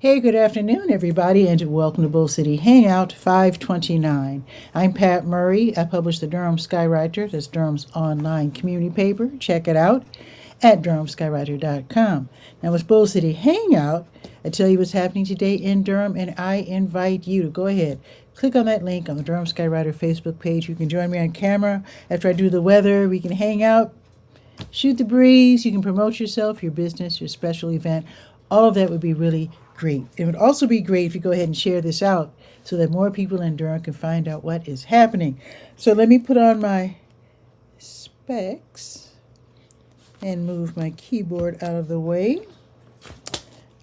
Hey, good afternoon, everybody, and welcome to Bull City Hangout 529. I'm Pat Murray. I publish the Durham Skywriter. That's Durham's online community paper. Check it out at durhamskywriter.com. Now, with Bull City Hangout, I tell you what's happening today in Durham, and I invite you to go ahead, click on that link on the Durham Skywriter Facebook page. You can join me on camera after I do the weather. We can hang out, shoot the breeze. You can promote yourself, your business, your special event. All of that would be really great. It would also be great if you go ahead and share this out so that more people in Durham can find out what is happening. So let me put on my specs and move my keyboard out of the way.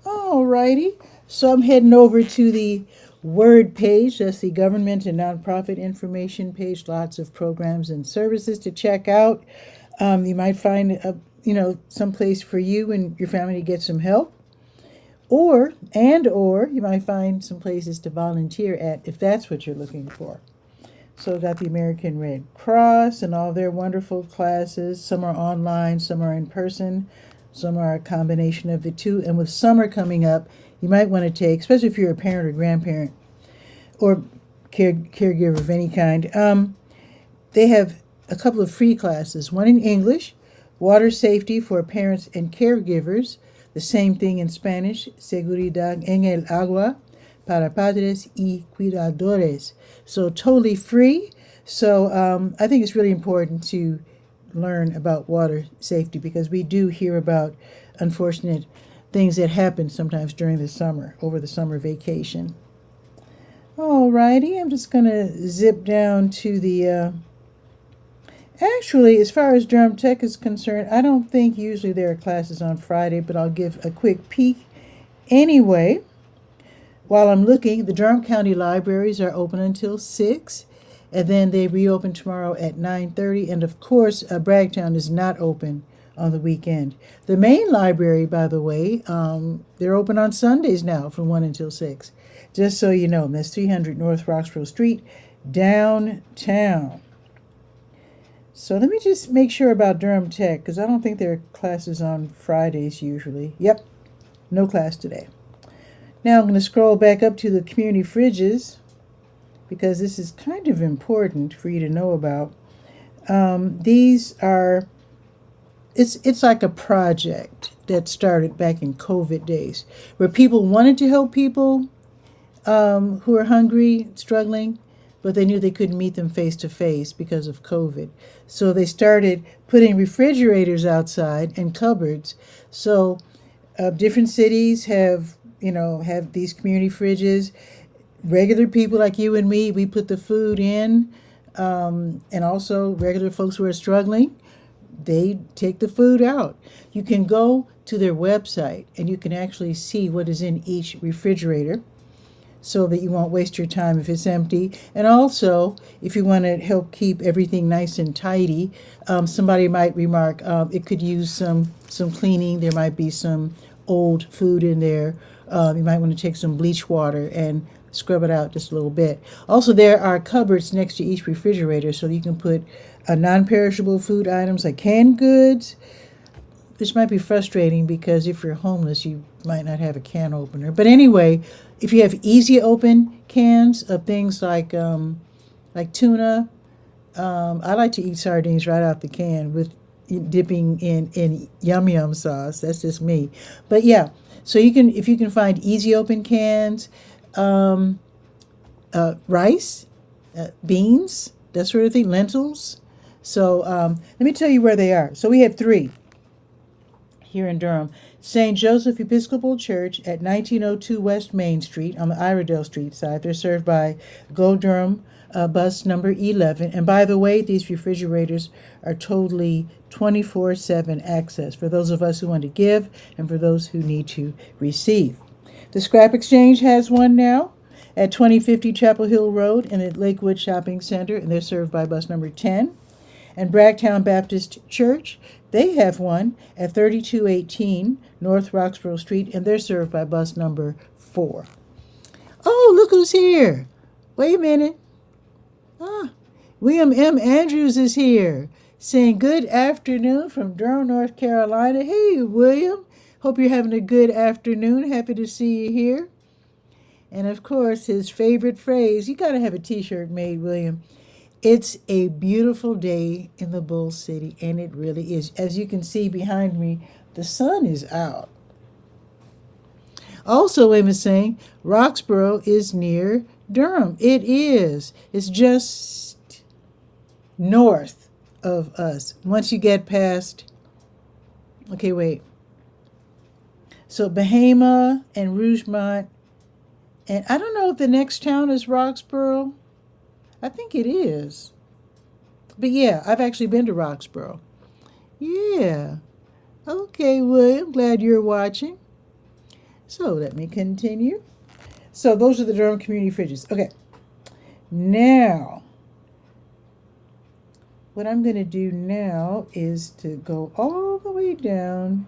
Alrighty. So I'm heading over to the Word page. That's the government and nonprofit information page. Lots of programs and services to check out. You might find some place for you and your family to get some help. Or you might find some places to volunteer at if that's what you're looking for. So we've got the American Red Cross and all their wonderful classes. Some are online, some are in person, some are a combination of the two. And with summer coming up, you might want to take, especially if you're a parent or grandparent or caregiver of any kind, they have a couple of free classes. One in English, water safety for parents and caregivers. The same thing in Spanish, seguridad en el agua para padres y cuidadores. So totally free. So I think it's really important to learn about water safety because we do hear about unfortunate things that happen sometimes during the summer, over the summer vacation. Alrighty, I'm just going to zip down to the... Actually, as far as Durham Tech is concerned, I don't think usually there are classes on Friday, but I'll give a quick peek anyway. While I'm looking, the Durham County Libraries are open until 6, and then they reopen tomorrow at 9:30. And of course, Bragtown is not open on the weekend. The main library, by the way, they're open on Sundays now from 1 until 6. Just so you know, that's 300 North Roxborough Street, downtown. So let me just make sure about Durham Tech, because I don't think there are classes on Fridays usually. Yep, no class today. Now I'm going to scroll back up to the community fridges, because this is kind of important for you to know about. These are, it's like a project that started back in COVID days, where people wanted to help people who are hungry, struggling, but they knew they couldn't meet them face to face because of COVID. So they started putting refrigerators outside and cupboards. So different cities have these community fridges. Regular people like you and me, we put the food in, and also regular folks who are struggling, they take the food out. You can go to their website and you can actually see what is in each refrigerator, so that you won't waste your time if it's empty. And also, if you want to help keep everything nice and tidy, somebody might remark, it could use some cleaning. There might be some old food in there. You might want to take some bleach water and scrub it out just a little bit. Also, there are cupboards next to each refrigerator, so you can put non-perishable food items like canned goods. This might be frustrating because if you're homeless, you might not have a can opener. But anyway, if you have easy open cans of things like tuna, I like to eat sardines right out the can with dipping in yum yum sauce. That's just me. But yeah, so if you can find easy open cans, rice, beans, that sort of thing, lentils. So let me tell you where they are. So we have 3 here in Durham. St. Joseph Episcopal Church at 1902 West Main Street on the Iredell Street side. They're served by Go Durham bus number 11. And by the way, these refrigerators are totally 24/7 access for those of us who want to give and for those who need to receive. The Scrap Exchange has one now at 2050 Chapel Hill Road in the Lakewood Shopping Center, and they're served by bus number 10. And Bragtown Baptist Church, they have one at 3218 North Roxborough Street, and they're served by bus number 4. Oh, look who's here. Wait a minute. William M. Andrews is here saying good afternoon from Durham, North Carolina. Hey, William. Hope you're having a good afternoon. Happy to see you here. And of course, his favorite phrase, you got to have a t shirt made, William. It's a beautiful day in the Bull City, and it really is. As you can see behind me, the sun is out. Also, William is saying Roxborough is near Durham. It is. It's just north of us. Once you get past, okay, wait. So Bahama and Rougemont, and I don't know if the next town is Roxborough. I think it is. But yeah, I've actually been to Roxborough. Yeah. Okay, William, glad you're watching. So let me continue. So those are the Durham community fridges. Okay. Now, what I'm going to do now is to go all the way down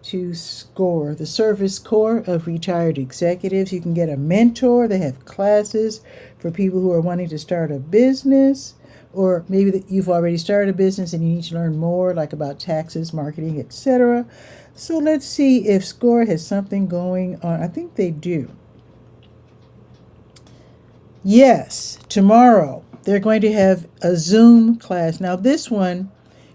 to SCORE, the Service Corps of Retired Executives. You can get a mentor. They have classes for people who are wanting to start a business, or maybe that you've already started a business and you need to learn more, like about taxes, marketing, etc. So let's see if SCORE has something going on. I think they do. Yes, tomorrow they're going to have a Zoom class. Now this one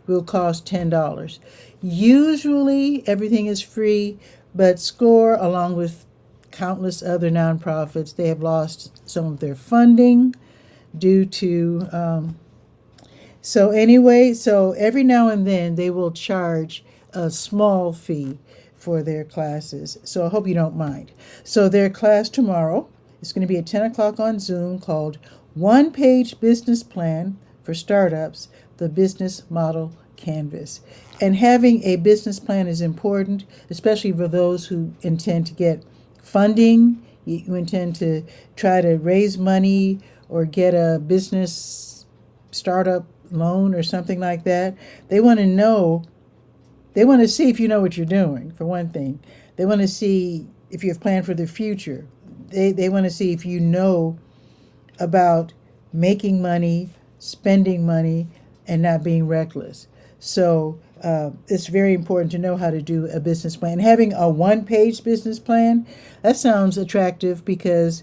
will cost $10. Usually everything is free, but SCORE, along with countless other nonprofits, they have lost some of their funding due to so every now and then they will charge a small fee for their classes. So I hope you don't mind. So their class tomorrow is going to be at 10 o'clock on Zoom, called One Page Business Plan for Startups, the Business Model Canvas. And having a business plan is important, especially for those who intend to get funding. You intend to try to raise money or get a business startup loan or something like that. They want to see if you know what you're doing, for one thing. They want to see if you have planned for the future. They want to see if you know about making money, spending money, and not being reckless. So it's very important to know how to do a business plan. Having a one-page business plan, that sounds attractive because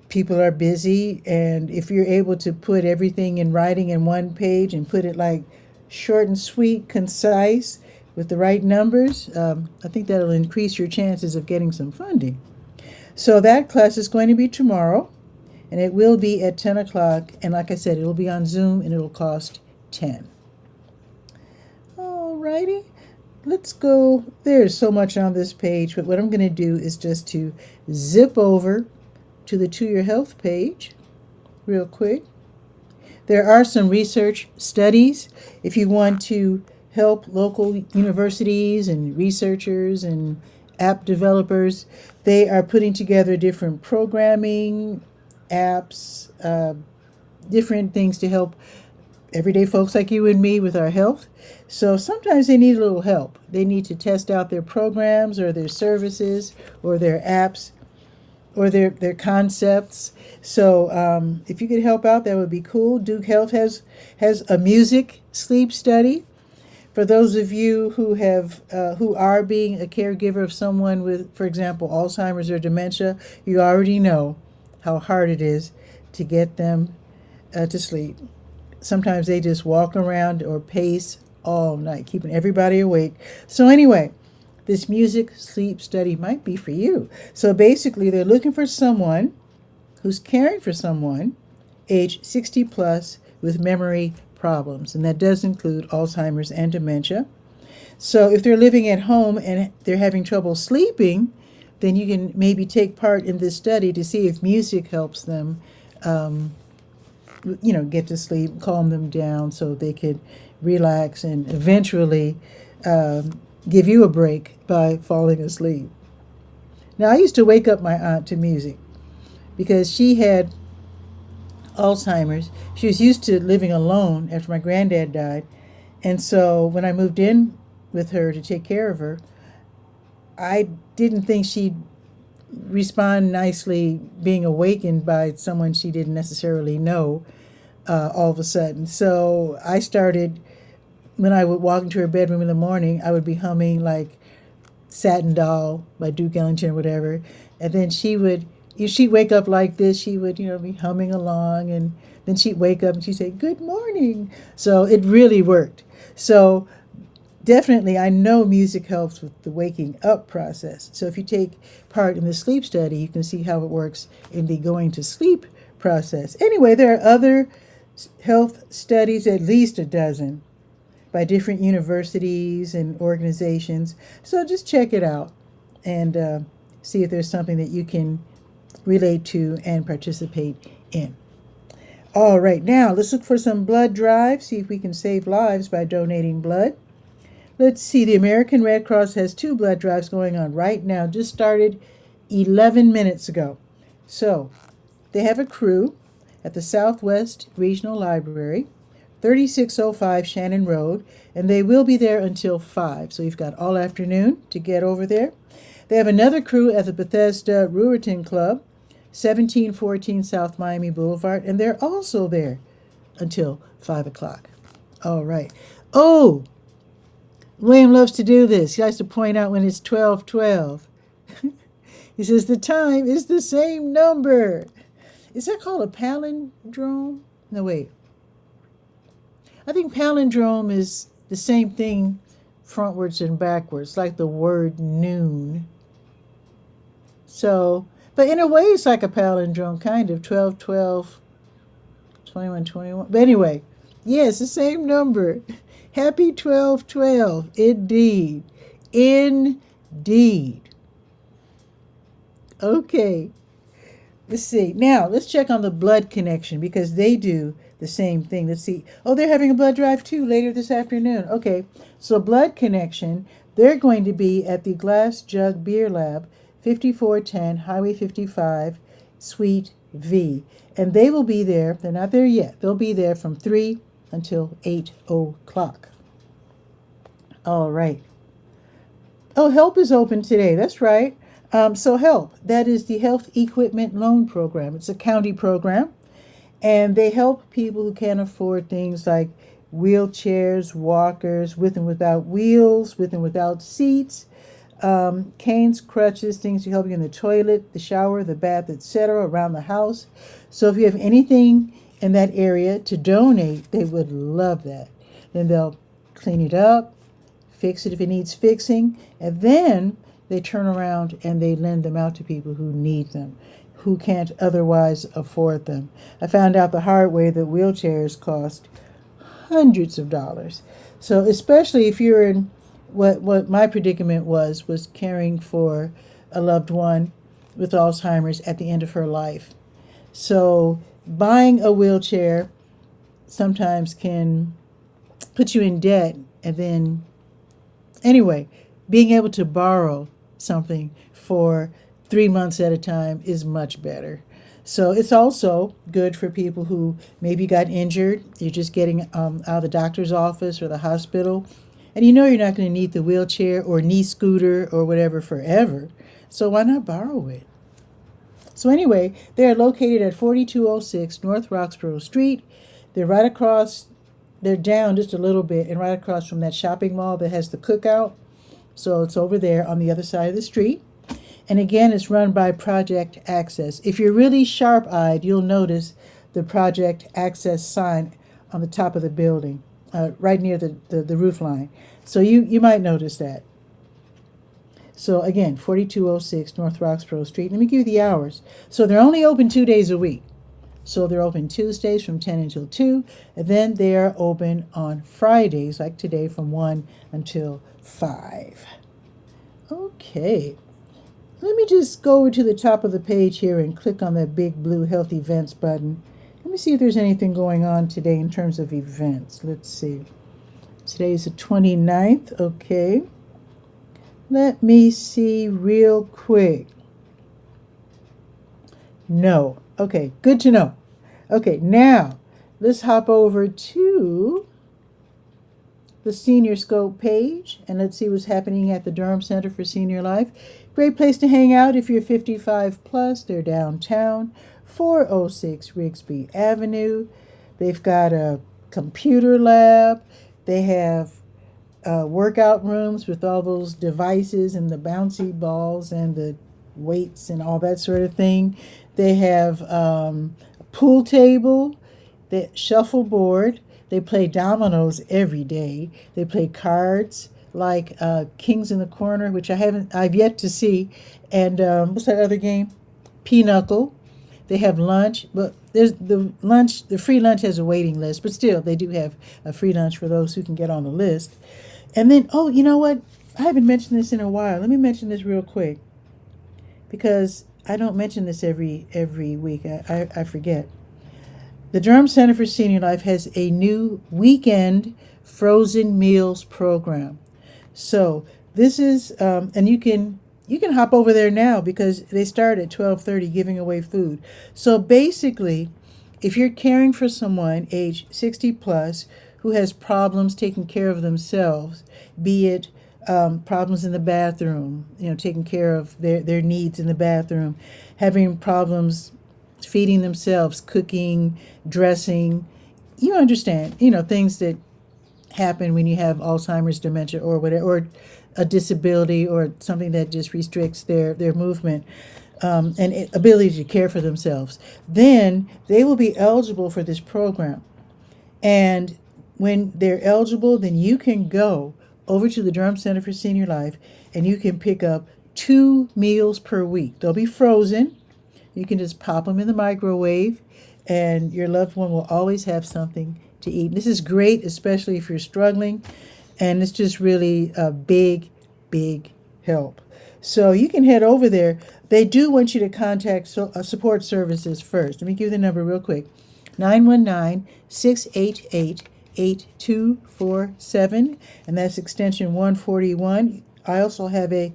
people are busy, and if you're able to put everything in writing in one page and put it like short and sweet, concise, with the right numbers, I think that'll increase your chances of getting some funding. So that class is going to be tomorrow, and it will be at 10 o'clock. And like I said, it'll be on Zoom, and it'll cost $10. Alrighty, let's go. There's so much on this page, but what I'm going to do is just to zip over to the To Your Health page real quick. There are some research studies if you want to help local universities and researchers and app developers. They are putting together different programming apps, different things to help everyday folks like you and me with our health. So sometimes they need a little help. They need to test out their programs or their services or their apps or their concepts. So if you could help out, that would be cool. Duke Health has a music sleep study. For those of you who are being a caregiver of someone with, for example, Alzheimer's or dementia, you already know how hard it is to get them to sleep. Sometimes they just walk around or pace all night, keeping everybody awake. So anyway, this music sleep study might be for you. So basically, they're looking for someone who's caring for someone age 60 plus with memory problems, and that does include Alzheimer's and dementia. So if they're living at home and they're having trouble sleeping, then you can maybe take part in this study to see if music helps them get to sleep, calm them down so they could relax and eventually give you a break by falling asleep. Now, I used to wake up my aunt to music because she had Alzheimer's. She was used to living alone after my granddad died. And so when I moved in with her to take care of her, I didn't think she'd respond nicely being awakened by someone she didn't necessarily know all of a sudden. So I started, when I would walk into her bedroom in the morning, I would be humming like Satin Doll by Duke Ellington or whatever. And then she'd wake up like this. She would, be humming along, and then she'd wake up and she'd say, "Good morning." So it really worked. So definitely, I know music helps with the waking up process. So if you take part in the sleep study, you can see how it works in the going to sleep process. Anyway, there are other health studies, at least a dozen, by different universities and organizations. So just check it out and see if there's something that you can relate to and participate in. All right, now let's look for some blood drives, see if we can save lives by donating blood. Let's see, the American Red Cross has 2 blood drives going on right now, just started 11 minutes ago. So they have a crew at the Southwest Regional Library, 3605 Shannon Road, and they will be there until 5. So you've got all afternoon to get over there. They have another crew at the Bethesda Ruerton Club, 1714 South Miami Boulevard, and they're also there until 5 o'clock. All right. Oh, William loves to do this. He likes to point out when it's 12:12. He says the time is the same number. Is that called a palindrome? No, wait. I think palindrome is the same thing frontwards and backwards, like the word noon. So, but in a way it's like a palindrome, kind of, 12:12, 21:21. But anyway, yes, the same number. Happy 12:12, indeed. Indeed. Okay. Let's see. Now, let's check on the blood connection because they do the same thing. Let's see. Oh, they're having a blood drive too later this afternoon. Okay. So, blood connection, they're going to be at the Glass Jug Beer Lab, 5410 Highway 55, Suite V. And they will be there. They're not there yet. They'll be there from 3 until 8 o'clock. All right. Oh, HELP is open today. That's right. So HELP, that is the Health Equipment Loan Program. It's a county program, and they help people who can't afford things like wheelchairs, walkers, with and without wheels, with and without seats, canes, crutches, things to help you in the toilet, the shower, the bath, etc., around the house. So if you have anything in that area to donate, they would love that. Then they'll clean it up, fix it if it needs fixing, and then they turn around and they lend them out to people who need them, who can't otherwise afford them. I found out the hard way that wheelchairs cost hundreds of dollars. So especially if you're in what my predicament was caring for a loved one with Alzheimer's at the end of her life. So buying a wheelchair sometimes can put you in debt, and then anyway, being able to borrow something for 3 months at a time is much better. So it's also good for people who maybe got injured. You're just getting out of the doctor's office or the hospital, and you know you're not going to need the wheelchair or knee scooter or whatever forever. So why not borrow it? So anyway, they're located at 4206 North Roxborough Street. They're right across, they're down just a little bit and right across from that shopping mall that has the cookout. So it's over there on the other side of the street. And again, it's run by Project Access. If you're really sharp-eyed, you'll notice the Project Access sign on the top of the building, right near the roof line. So you might notice that. So again, 4206 North Roxborough Street. Let me give you the hours. So they're only open 2 days a week. So they're open Tuesdays from 10 until 2, and then they're open on Fridays, like today, from 1 until 5. Okay. Let me just go over to the top of the page here and click on that big blue Health Events button. Let me see if there's anything going on today in terms of events. Let's see. Today is the 29th. Okay. Let me see real quick. No. Okay, good to know. Okay, now let's hop over to the Senior Scope page and let's see what's happening at the Durham Center for Senior Life. Great place to hang out if you're 55 plus. They're downtown, 406 Rigsby Avenue. They've got a computer lab. They have workout rooms with all those devices and the bouncy balls and the weights and all that sort of thing. They have a pool table, the shuffleboard. They play dominoes every day. They play cards like Kings in the Corner, which I've yet to see, and what's that other game? Pinochle. They have lunch, but there's the lunch. The free lunch has a waiting list, but still, they do have a free lunch for those who can get on the list. And then, oh, you know what? I haven't mentioned this in a while. Let me mention this real quick because I don't mention this every week. I forget. The Durham Center for Senior Life has a new weekend frozen meals program. So this is, and you can hop over there now because they start at 12:30 giving away food. So basically, if you're caring for someone age 60 plus who has problems taking care of themselves, be it problems in the bathroom, taking care of their needs in the bathroom, having problems feeding themselves, cooking, dressing, you understand, things that happen when you have Alzheimer's, dementia, or whatever, or a disability or something that just restricts their movement and ability to care for themselves, then they will be eligible for this program. And when they're eligible, then you can go over to the Durham Center for Senior Life and you can pick up 2 meals per week. They'll be frozen. You can just pop them in the microwave and your loved one will always have something to eat. This is great, especially if you're struggling, and it's just really a big help. So you can head over there. They do want you to contact support services first. Let me give you the number real quick. 919-688-8247, and that's extension 141. I also have an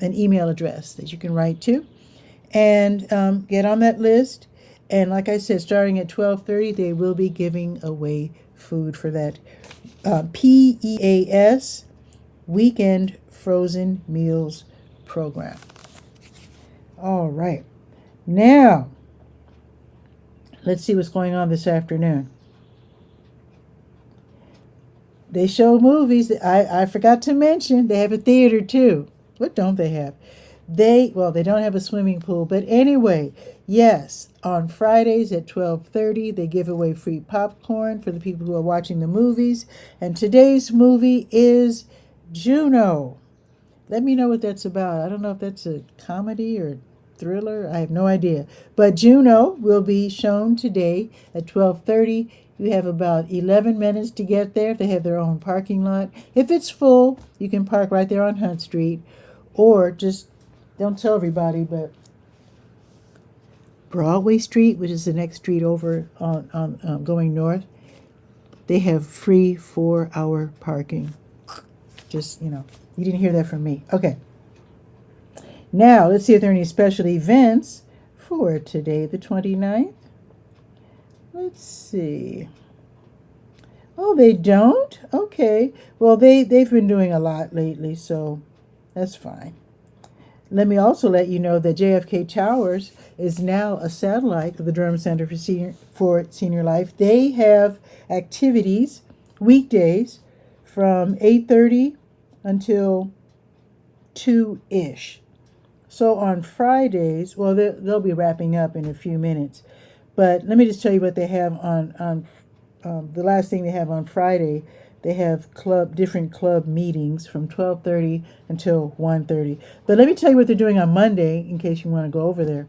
email address that you can write to and get on that list. And like I said, starting at 12:30, they will be giving away food for that PEAS Weekend Frozen Meals Program. All right. Now, let's see what's going on this afternoon. They show movies. I forgot to mention they have a theater too. What don't they have? They don't have a swimming pool, but anyway, yes, on Fridays at 12:30 they give away free popcorn for the people who are watching the movies, and today's movie is Juno. Let me know what that's about. I don't know if that's a comedy or thriller. I have no idea. But Juno will be shown today at 12:30. You have about 11 minutes to get there. They have their own parking lot. If it's full, you can park right there on Hunt Street, or just don't tell everybody, but Broadway Street, which is the next street over on going north, they have free 4-hour parking. Just, you didn't hear that from me. Okay. Now, let's see if there are any special events for today, the 29th. Let's see. Oh, they don't? Okay. Well, they've been doing a lot lately, so that's fine. Let me also let you know that JFK Towers is now a satellite of the Durham Center for Senior Life. They have activities weekdays from 8:30 until 2-ish. So on Fridays, well, they'll be wrapping up in a few minutes. But let me just tell you what they have on the last thing they have on Friday. They have different club meetings from 12:30 until 1:30. But let me tell you what they're doing on Monday in case you want to go over there.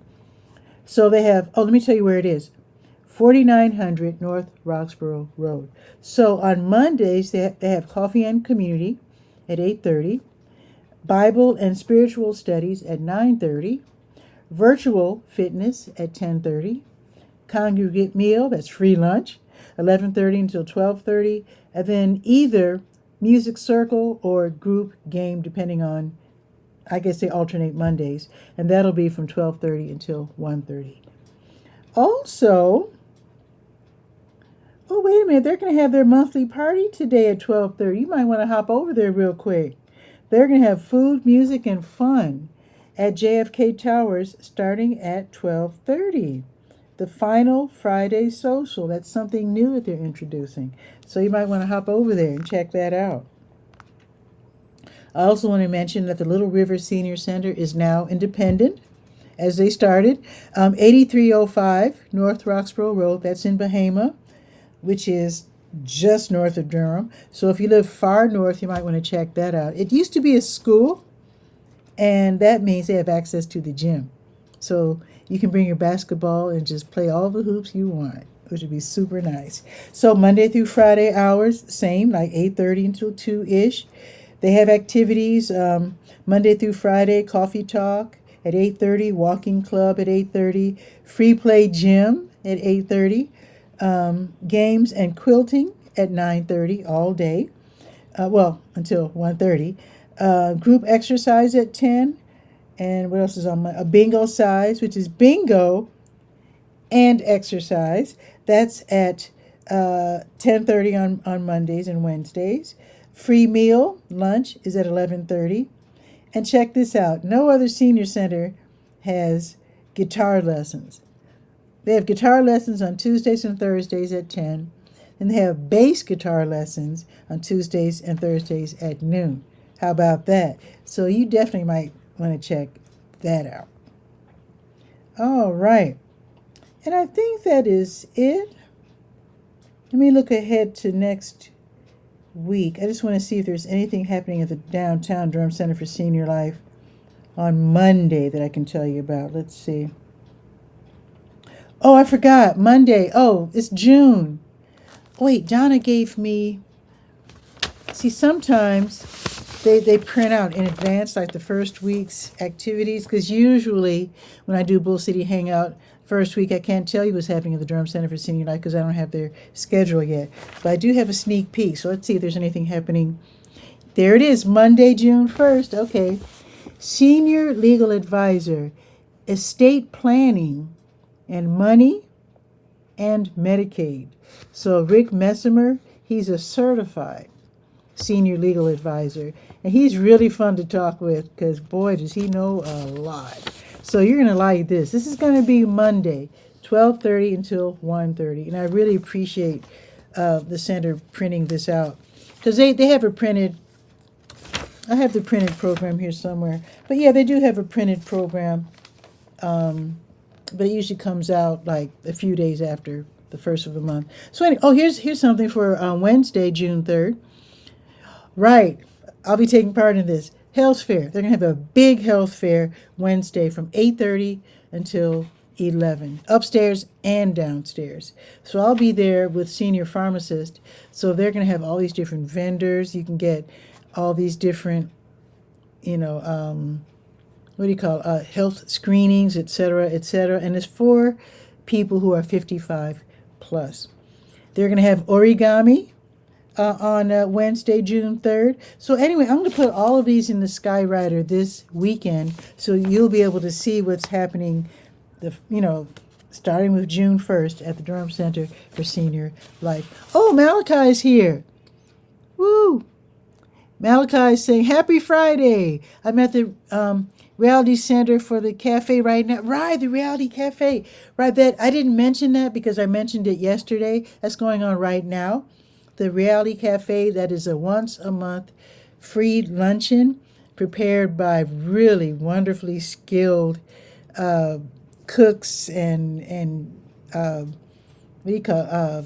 So they have, let me tell you where it is. 4900 North Roxborough Road. So on Mondays, they have Coffee and Community at 8:30, Bible and Spiritual Studies at 9:30, Virtual Fitness at 10:30, Congregate Meal, that's free lunch, 11:30 until 12:30, and then either music circle or group game, depending on, I guess they alternate Mondays, and that'll be from 12:30 until 1:30. Also, oh, wait a minute, they're going to have their monthly party today at 12:30. You might want to hop over there real quick. They're going to have food, music, and fun at JFK Towers starting at 12:30. The final Friday social. That's something new that they're introducing. So you might want to hop over there and check that out. I also want to mention that the Little River Senior Center is now independent, as they started. 8305 North Roxborough Road, that's in Bahama, which is just north of Durham. So if you live far north, you might want to check that out. It used to be a school, and that means they have access to the gym. So you can bring your basketball and just play all the hoops you want, which would be super nice. So Monday through Friday hours, same, like 8:30 until 2-ish. They have activities Monday through Friday, coffee talk at 8:30, walking club at 8:30, free play gym at 8:30, games and quilting at 9:30 all day. Well, until 1:30. Group exercise at 10. And what else is on a bingo size, which is bingo and exercise. That's at 10:30 on Mondays and Wednesdays. Free meal, lunch, is at 11:30. And check this out. No other senior center has guitar lessons. They have guitar lessons on Tuesdays and Thursdays at 10. And they have bass guitar lessons on Tuesdays and Thursdays at noon. How about that? So you definitely might want to check that out. All right. And I think that is it. Let me look ahead to next week. I just want to see if there's anything happening at the downtown Durham Center for Senior Life on Monday that I can tell you about. Let's see. Oh, I forgot. Monday. Oh, it's June. Wait, Donna gave me... See, sometimes they print out in advance, like the first week's activities, because usually when I do Bull City Hangout, first week I can't tell you what's happening at the Durham Center for Senior Life because I don't have their schedule yet. But I do have a sneak peek, so let's see if there's anything happening. There it is, Monday, June 1st. Okay. Senior Legal Advisor, Estate Planning, and Money and Medicaid. So Rick Messimer, he's a certified senior legal advisor, and he's really fun to talk with because boy does he know a lot. So you're going to like this. This is going to be Monday, 12:30 until 1:30, and I really appreciate the center printing this out because they have a printed... I have the printed program here somewhere, but yeah, they do have a printed program, but it usually comes out like a few days after the first of the month. So anyway, here's something for Wednesday, June 3rd. Right, I'll be taking part in this health fair. They're gonna have a big health fair Wednesday from 8:30 until 11, upstairs and downstairs. So I'll be there with senior pharmacist. So they're gonna have all these different vendors. You can get all these different, health screenings, et cetera, and it's for people who are 55 plus. They're gonna have origami on Wednesday, June 3rd. So anyway, I'm going to put all of these in the Skywriter this weekend so you'll be able to see what's happening, starting with June 1st at the Durham Center for Senior Life. Oh, Malachi's here. Woo! Malachi's saying, Happy Friday. I'm at the Reality Center for the cafe right now. Right, the Reality Cafe. Right, that I didn't mention that because I mentioned it yesterday. That's going on right now. The Reality Cafe, that is a once-a-month free luncheon prepared by really wonderfully skilled cooks and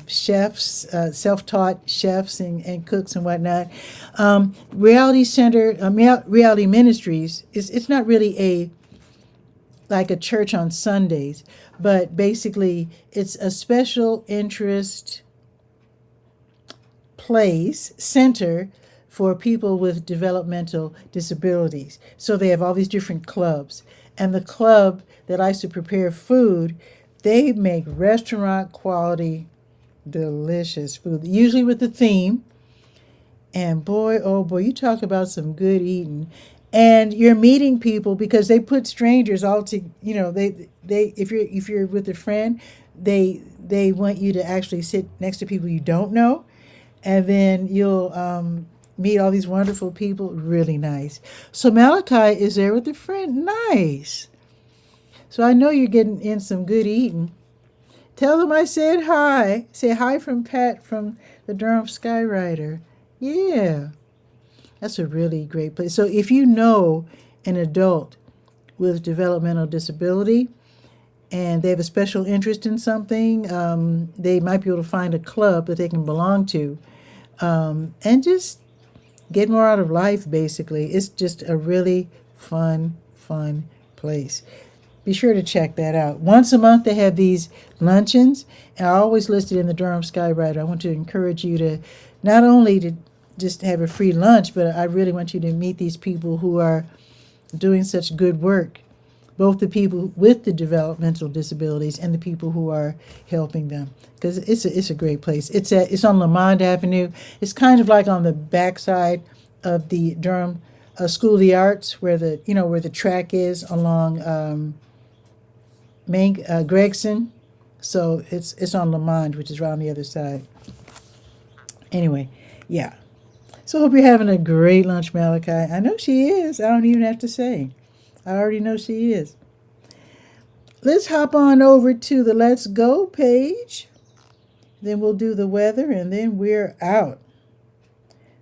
chefs, self-taught chefs and cooks and whatnot. Reality Center, Reality Ministries, it's not really like a church on Sundays, but basically it's a special interest center for people with developmental disabilities. So they have all these different clubs. And the club that likes to prepare food, they make restaurant quality, delicious food, usually with the theme. And boy, oh boy, you talk about some good eating. And you're meeting people because they put strangers all to, if you're with a friend, they want you to actually sit next to people you don't know. And then you'll meet all these wonderful people. Really nice. So Malachi is there with a friend. Nice. So I know you're getting in some good eating. Tell them I said hi. Say hi from Pat from the Durham Skywriter. Yeah. That's a really great place. So if you know an adult with developmental disability and they have a special interest in something, they might be able to find a club that they can belong to, and just get more out of life, basically. It's just a really fun place. Be sure to check that out. Once a month, they have these luncheons, and I always listed in the Durham Skywriter. I want to encourage you to not only to just have a free lunch, but I really want you to meet these people who are doing such good work, both the people with the developmental disabilities and the people who are helping them, because it's a great place. It's on Lamond Avenue. It's kind of like on the backside of the Durham School of the Arts, where the track is along Gregson. So it's on Lamond, which is right on the other side. Anyway, yeah. So I hope you're having a great lunch, Malachi. I know she is. I don't even have to say. I already know she is. Let's hop on over to the Let's Go page. Then we'll do the weather, and then we're out.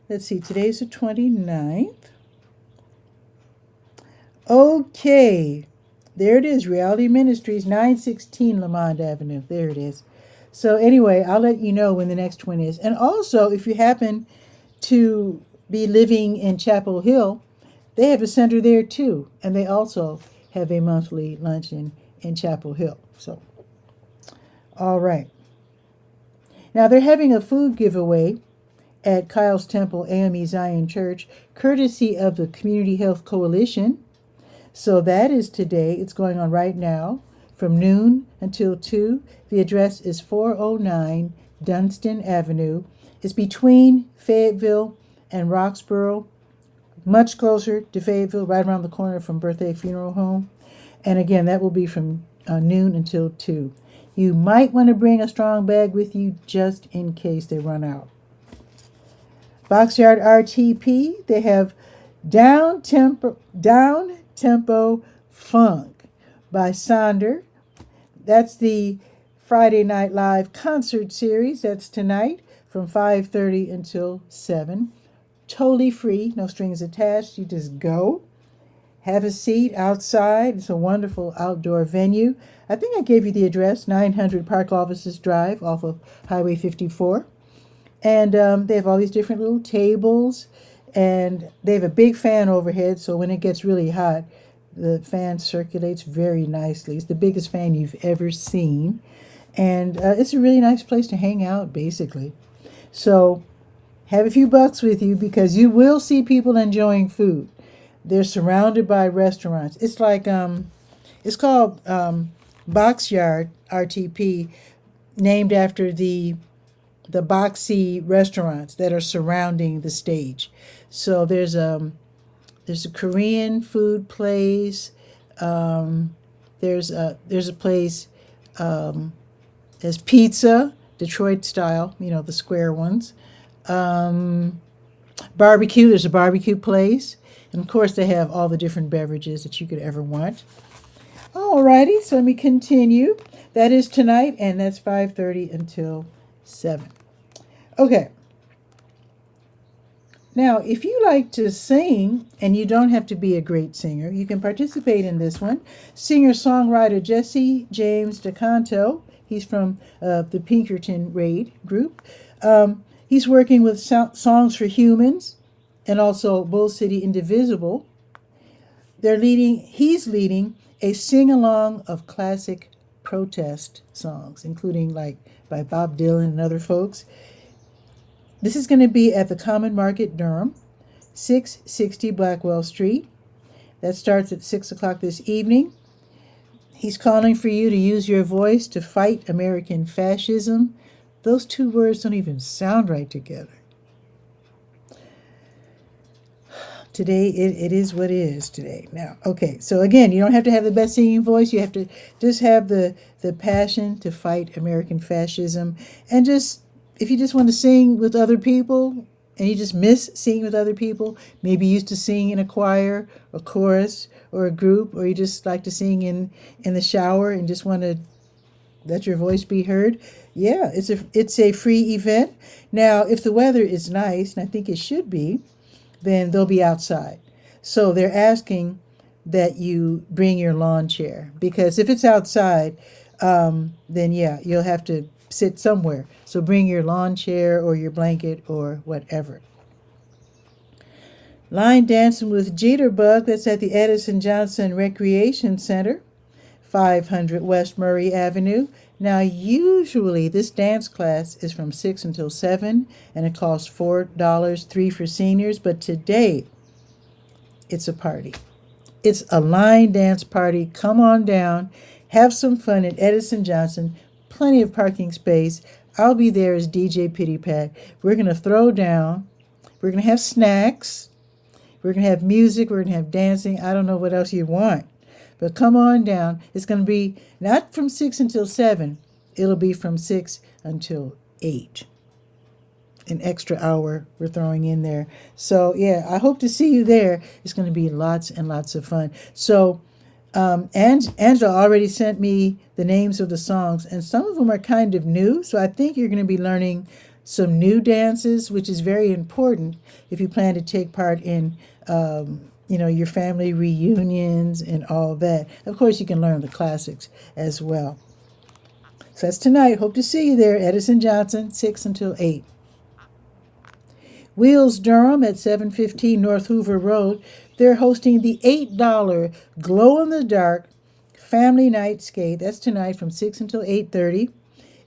Let's see, today's the 29th. Okay, there it is, Reality Ministries, 916 Lamond Avenue. There it is. So anyway, I'll let you know when the next one is. And also, if you happen to be living in Chapel Hill, they have a center there too. And they also have a monthly luncheon in Chapel Hill. So, all right. Now, they're having a food giveaway at Kyle's Temple AME Zion Church, courtesy of the Community Health Coalition. So that is today. It's going on right now from noon until 2. The address is 409 Dunstan Avenue. It's between Fayetteville and Roxborough, much closer to Fayetteville, right around the corner from Birthday Funeral Home. And again, that will be from noon until 2. You might want to bring a strong bag with you just in case they run out. Boxyard RTP, they have Down Tempo Funk by Sonder. That's the Friday Night Live concert series. That's tonight from 5:30 until 7. Totally free, no strings attached. You just go, have a seat outside. It's a wonderful outdoor venue. I think I gave you the address, 900 Park Offices Drive off of Highway 54. And they have all these different little tables, and they have a big fan overhead, so when it gets really hot, the fan circulates very nicely. It's the biggest fan you've ever seen, and it's a really nice place to hang out, basically. So have a few bucks with you, because you will see people enjoying food. They're surrounded by restaurants. It's like, it's called Boxyard RTP, named after the boxy restaurants that are surrounding the stage. So there's a Korean food place. There's a place. There's pizza, Detroit style. The square ones. Barbecue. There's a barbecue place, and of course they have all the different beverages that you could ever want. Alrighty, so let me continue. That is tonight, and that's 5:30 until 7. Okay. Now, if you like to sing, and you don't have to be a great singer, you can participate in this one. Singer-songwriter Jesse James DeCanto, he's from the Pinkerton Raid group. He's working with Songs for Humans and also Bull City Indivisible. He's leading a sing-along of classic protest songs, including like by Bob Dylan and other folks. This is going to be at the Common Market, Durham, 660 Blackwell Street. That starts at 6 o'clock this evening. He's calling for you to use your voice to fight American fascism. Those two words don't even sound right together. Today, it is what it is today. Now, okay, so again, you don't have to have the best singing voice. You have to just have the passion to fight American fascism. And if you just want to sing with other people, and you just miss singing with other people, maybe you used to sing in a choir, a chorus, or a group, or you just like to sing in the shower and just want to let your voice be heard, yeah, it's a free event. Now, if the weather is nice, and I think it should be, then they'll be outside. So they're asking that you bring your lawn chair, because if it's outside, then yeah, you'll have to sit somewhere. So bring your lawn chair or your blanket or whatever. Line dancing with Jitterbug, that's at the Edison Johnson Recreation Center, 500 West Murray Avenue. Now, usually this dance class is from 6 until 7, and it costs $4, 3 for seniors, but today it's a party. It's a line dance party. Come on down, have some fun at Edison Johnson, plenty of parking space. I'll be there as DJ Pitty Pat. We're going to throw down, we're going to have snacks, we're going to have music, we're going to have dancing. I don't know what else you want. But come on down. It's going to be not from 6 until 7. It'll be from 6 until 8. An extra hour we're throwing in there. So, yeah, I hope to see you there. It's going to be lots and lots of fun. So, Angela already sent me the names of the songs, and some of them are kind of new. So I think you're going to be learning some new dances, which is very important if you plan to take part in your family reunions and all that. Of course, you can learn the classics as well. So that's tonight. Hope to see you there, Edison Johnson, 6 until 8. Wheels Durham at 715 North Hoover Road. They're hosting the $8 glow-in-the-dark family night skate. That's tonight from 6 until 8:30.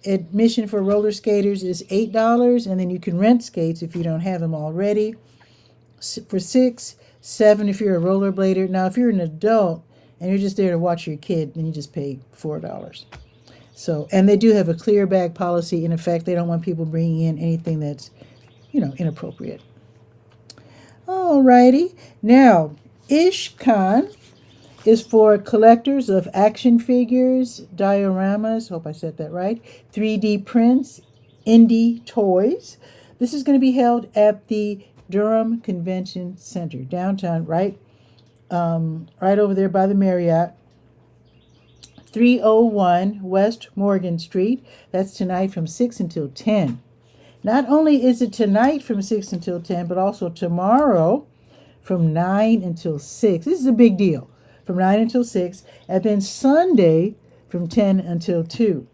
Admission for roller skaters is $8, and then you can rent skates if you don't have them already for $6, $7 if you're a rollerblader. Now, if you're an adult and you're just there to watch your kid, then you just pay $4. So, and they do have a clear bag policy in effect. They don't want people bringing in anything that's, inappropriate. All righty. Now, IshCon is for collectors of action figures, dioramas, hope I said that right, 3D prints, indie toys. This is going to be held at the Durham Convention Center, downtown, right over there by the Marriott, 301 West Morgan Street. That's tonight from 6 until 10. Not only is it tonight from 6 until 10, but also tomorrow from 9 until 6. This is a big deal. From 9 until 6, and then Sunday from 10 until 2.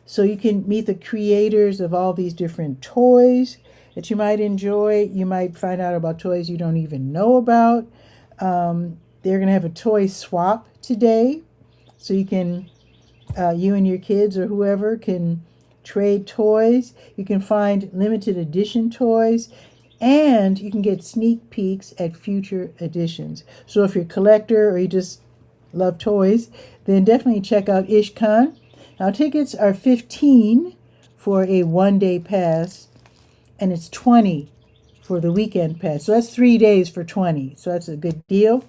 So you can meet the creators of all these different toys that you might enjoy. You might find out about toys you don't even know about. They're going to have a toy swap today, so you can, you and your kids or whoever can trade toys. You can find limited edition toys, and you can get sneak peeks at future editions. So if you're a collector or you just love toys, then definitely check out IshCon. Now, tickets are $15 for a one-day pass, and it's $20 for the weekend pass. So that's 3 days for $20. So that's a good deal.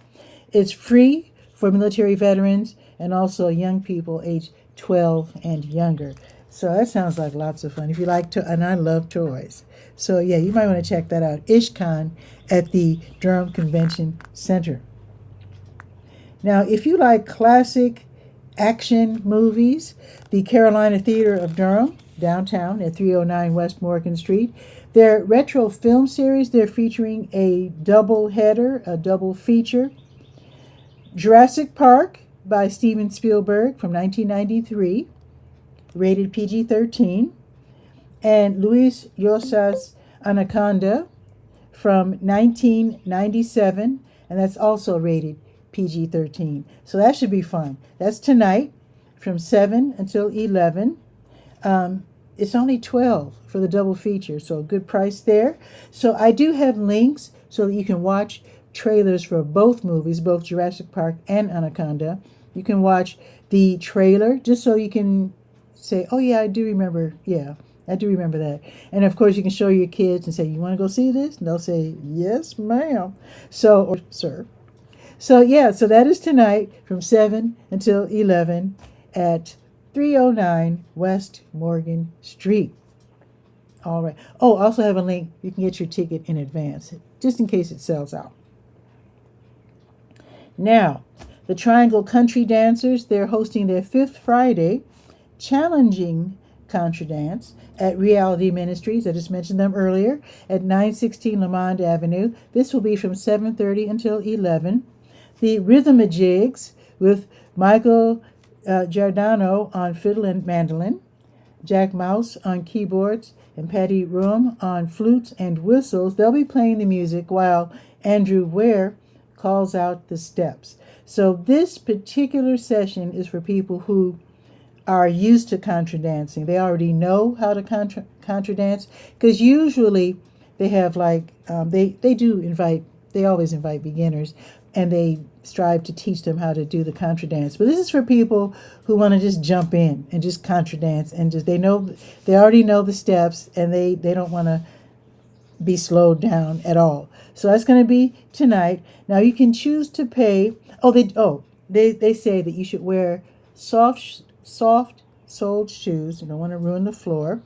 It's free for military veterans and also young people aged 12 and younger. So that sounds like lots of fun. If you like to, and I love toys. So yeah, you might want to check that out. IshCon at the Durham Convention Center. Now, if you like classic action movies, the Carolina Theater of Durham, downtown at 309 West Morgan Street, their retro film series, they're featuring a double header, a double feature. Jurassic Park by Steven Spielberg from 1993. Rated PG-13, and Luis Llosa's Anaconda from 1997, and that's also rated PG-13. So that should be fun. That's tonight from 7 until 11. It's only $12 for the double feature, so a good price there. So I do have links so that you can watch trailers for both movies, both Jurassic Park and Anaconda. You can watch the trailer just so you can say, oh yeah, I do remember that. And of course you can show your kids and say, you want to go see this? And they'll say, yes, ma'am. So, or sir. So yeah, so that is tonight from 7 until 11 at 309 West Morgan Street. All right. Oh, I also have a link. You can get your ticket in advance, just in case it sells out. Now, the Triangle Country Dancers, they're hosting their 5th Friday Challenging Contra Dance at Reality Ministries. I just mentioned them earlier at 916 Lamond Avenue. This will be from 7:30 until 11. The Rhythmajigs with Michael Giordano on fiddle and mandolin, Jack Mouse on keyboards, and Patty Room on flutes and whistles. They'll be playing the music while Andrew Ware calls out the steps. So this particular session is for people who are used to contra dancing. They already know how to contra dance, because usually they have they always invite beginners, and they strive to teach them how to do the contra dance. But this is for people who want to just jump in and just contra dance, and just they already know the steps, and they don't want to be slowed down at all. So that's going to be tonight. Now you can choose to pay. They say that you should wear soft-soled shoes. You don't want to ruin the floor,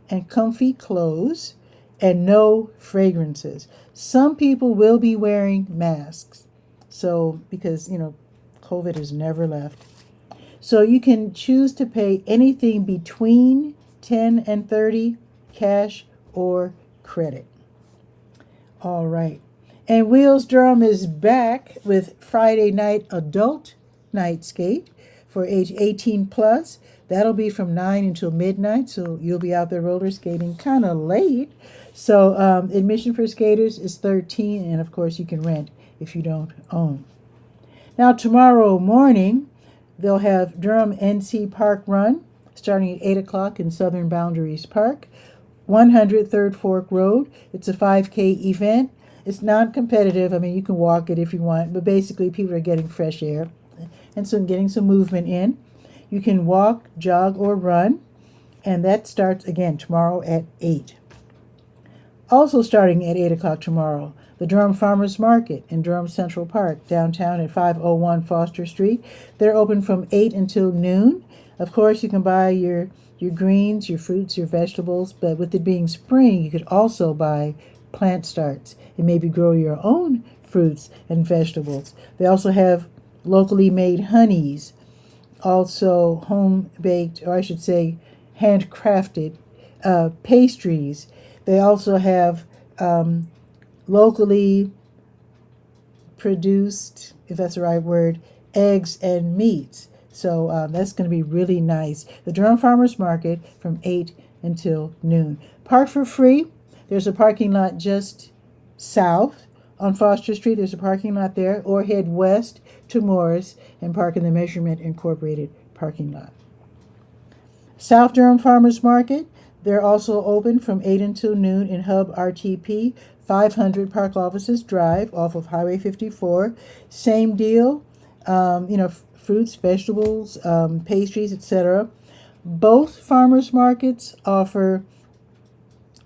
and comfy clothes, and no fragrances. Some people will be wearing masks. So, because, COVID has never left. So you can choose to pay anything between 10 and 30, cash or credit. All right. And Wheels Durham is back with Friday night adult night skate for age 18 plus. That'll be from 9 until midnight, so you'll be out there roller skating kind of late. So admission for skaters is $13, and of course you can rent if you don't own. Now tomorrow morning, they'll have Durham NC Park Run starting at 8 o'clock in Southern Boundaries Park, 100 Third Fork Road. It's a 5K event. It's non-competitive. I mean, you can walk it if you want, but basically people are getting fresh air and so getting some movement in. You can walk, jog, or run, and that starts again tomorrow at 8. Also starting at 8 o'clock tomorrow, the Durham Farmers Market in Durham Central Park, downtown at 501 Foster Street. They're open from 8 until noon. Of course, you can buy your greens, your fruits, your vegetables, but with it being spring, you could also buy plant starts and maybe grow your own fruits and vegetables. They also have locally made honeys, also home-baked, or I should say handcrafted pastries. They also have locally produced, if that's the right word, eggs and meats. So that's going to be really nice. The Durham Farmers Market from 8 until noon. Park for free. There's a parking lot just south on Foster Street. There's a parking lot there. Or head west to Morris and park in the Measurement Incorporated parking lot. South Durham Farmers Market. They're also open from 8 until noon in Hub RTP, 500 Park Offices Drive off of Highway 54. Same deal, fruits, vegetables, pastries, etc. Both farmers markets offer,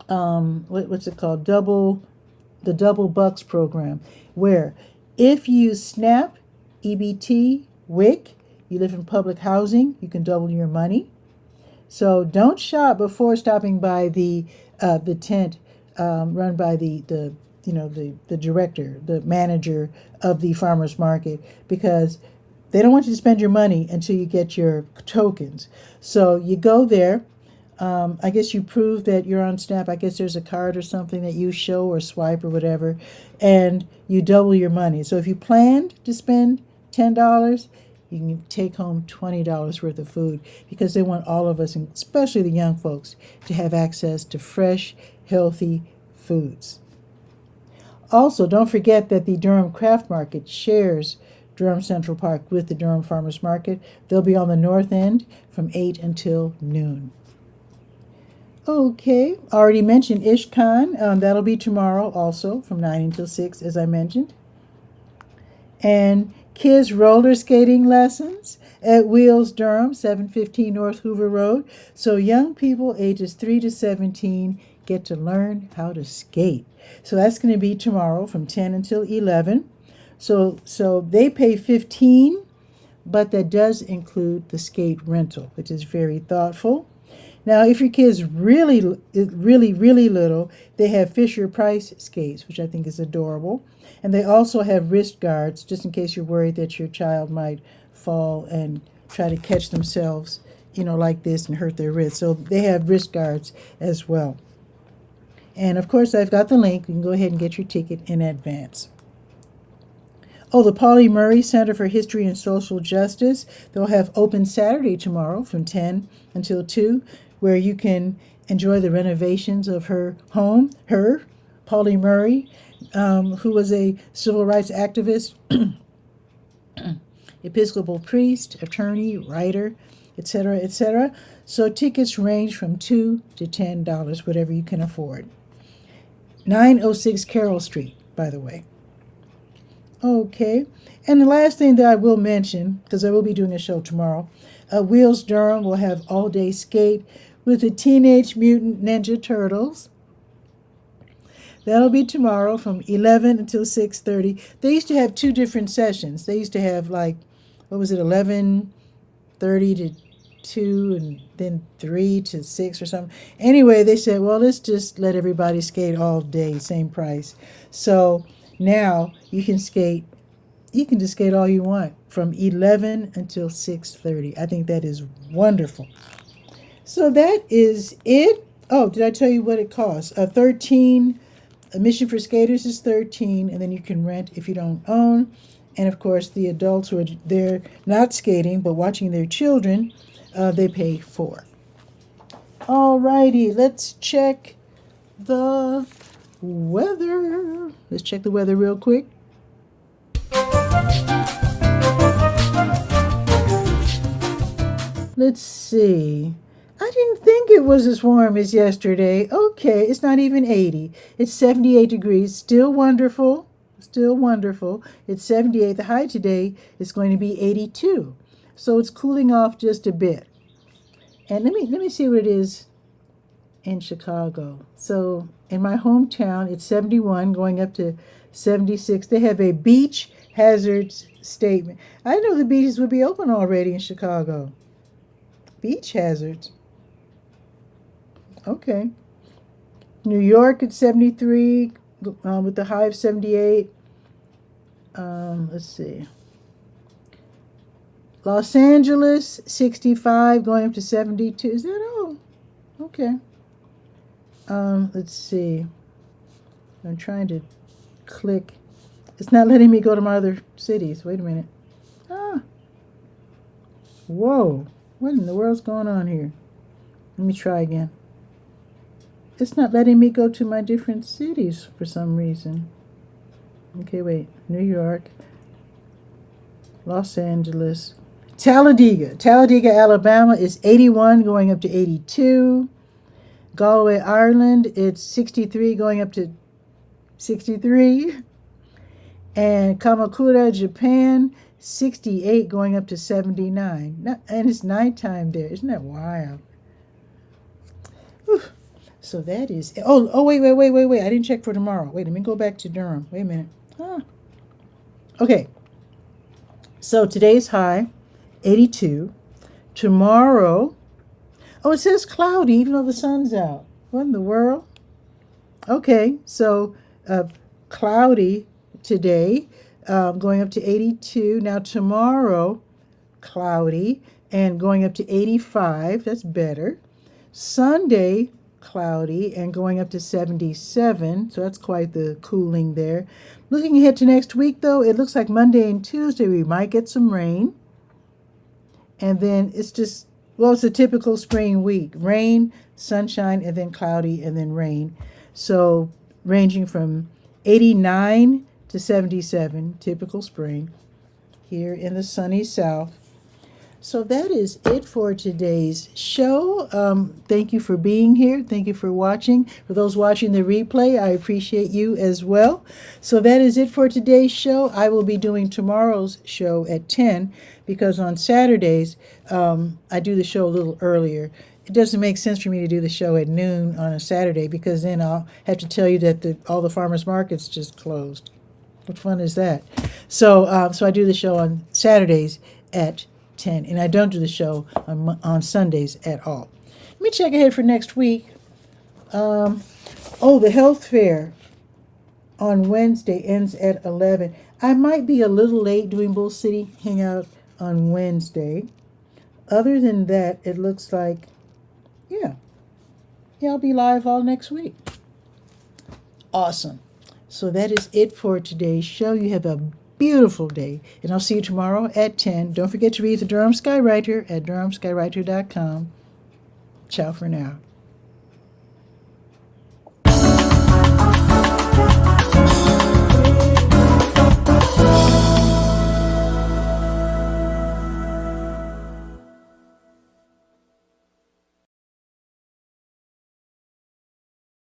what's it called, the Double Bucks program, where if you SNAP, EBT, WIC, you live in public housing, you can double your money. So don't shop before stopping by the tent run by the director, the manager of the farmers market, because they don't want you to spend your money until you get your tokens. So you go there. I guess you prove that you're on SNAP. I guess there's a card or something that you show or swipe or whatever, and you double your money. So if you planned to spend $10, you can take home $20 worth of food, because they want all of us, and especially the young folks, to have access to fresh, healthy foods. Also, don't forget that the Durham Craft Market shares Durham Central Park with the Durham Farmers Market. They'll be on the north end from 8 until noon. Okay, already mentioned IshCon. That'll be tomorrow also from 9 until 6, as I mentioned. And kids roller skating lessons at Wheels Durham, 715 North Hoover Road. So young people ages 3 to 17 get to learn how to skate. So that's going to be tomorrow from 10 until 11. So they pay $15, but that does include the skate rental, which is very thoughtful. Now, if your kid's really little, they have Fisher-Price skates, which I think is adorable. And they also have wrist guards, just in case you're worried that your child might fall and try to catch themselves like this and hurt their wrist. So they have wrist guards as well. And of course, I've got the link. You can go ahead and get your ticket in advance. Oh, the Pauli Murray Center for History and Social Justice. They'll have open Saturday tomorrow from 10 until 2, where you can enjoy the renovations of her home. Pauli Murray, who was a civil rights activist, Episcopal priest, attorney, writer, etc., etc. So tickets range from $2 to $10, whatever you can afford. 906 Carroll Street, by the way. Okay, and the last thing that I will mention, because I will be doing a show tomorrow, Wheels Durham will have all-day skate with the Teenage Mutant Ninja Turtles. That'll be tomorrow from 11 until 6:30. They used to have 2 different sessions. They used to have 11:30 to 2 and then 3 to 6 or something. Anyway, they said, well, let's just let everybody skate all day, same price. So now you can just skate all you want from 11 until 6:30. I think that is wonderful. So that is it. Oh, did I tell you what it costs? 13 admission for skaters is 13, and then you can rent if you don't own. And of course, the adults who are there not skating but watching their children, they pay 4. All righty, let's check the weather. Let's check the weather real quick. Let's see. I didn't think it was as warm as yesterday. Okay, it's not even 80. It's 78 degrees. Still wonderful. Still wonderful. It's 78. The high today is going to be 82. So it's cooling off just a bit. And let me see what it is in Chicago. So in my hometown, it's 71 going up to 76. They have a beach hazards statement. I didn't know the beaches would be open already in Chicago. Beach hazards. Okay. New York at 73 with the high of 78. Let's see. Los Angeles, 65 going up to 72. Is that all? Okay. Let's see. I'm trying to click. It's not letting me go to my other cities. Wait a minute. Whoa. What in the world's going on here? Let me try again. It's not letting me go to my different cities for some reason. Okay, wait. New York, Los Angeles, Talladega, Alabama is 81 going up to 82. Galway, Ireland, it's 63 going up to 63. And Kamakura, Japan, 68 going up to 79. And it's nighttime there. Isn't that wild? Whew. So that is... wait. I didn't check for tomorrow. Wait, let me go back to Durham. Wait a minute. Okay. So today's high, 82. Tomorrow... Oh, it says cloudy even though the sun's out. What in the world? Okay, so cloudy today, going up to 82. Now tomorrow, cloudy and going up to 85. That's better. Sunday, cloudy and going up to 77. So that's quite the cooling there. Looking ahead to next week, though, it looks like Monday and Tuesday we might get some rain. And then it's just, well, it's a typical spring week. Rain, sunshine, and then cloudy, and then rain. So ranging from 89 to 77, typical spring here in the sunny South. So that is it for today's show. Thank you for being here. Thank you for watching. For those watching the replay, I appreciate you as well. So that is it for today's show. I will be doing tomorrow's show at 10 because on Saturdays, I do the show a little earlier. It doesn't make sense for me to do the show at noon on a Saturday because then I'll have to tell you that all the farmers markets just closed. What fun is that? So, so I do the show on Saturdays at 10, and I don't do the show on Sundays at all. Let me check ahead for next week. The health fair on Wednesday ends at 11. I might be a little late doing Bull City Hangout on Wednesday. Other than that, it looks like, yeah, I'll be live all next week. Awesome. So that is it for today's show. You have a beautiful day, and I'll see you tomorrow at 10. Don't forget to read the Durham Skywriter at durhamskywriter.com. Ciao for now.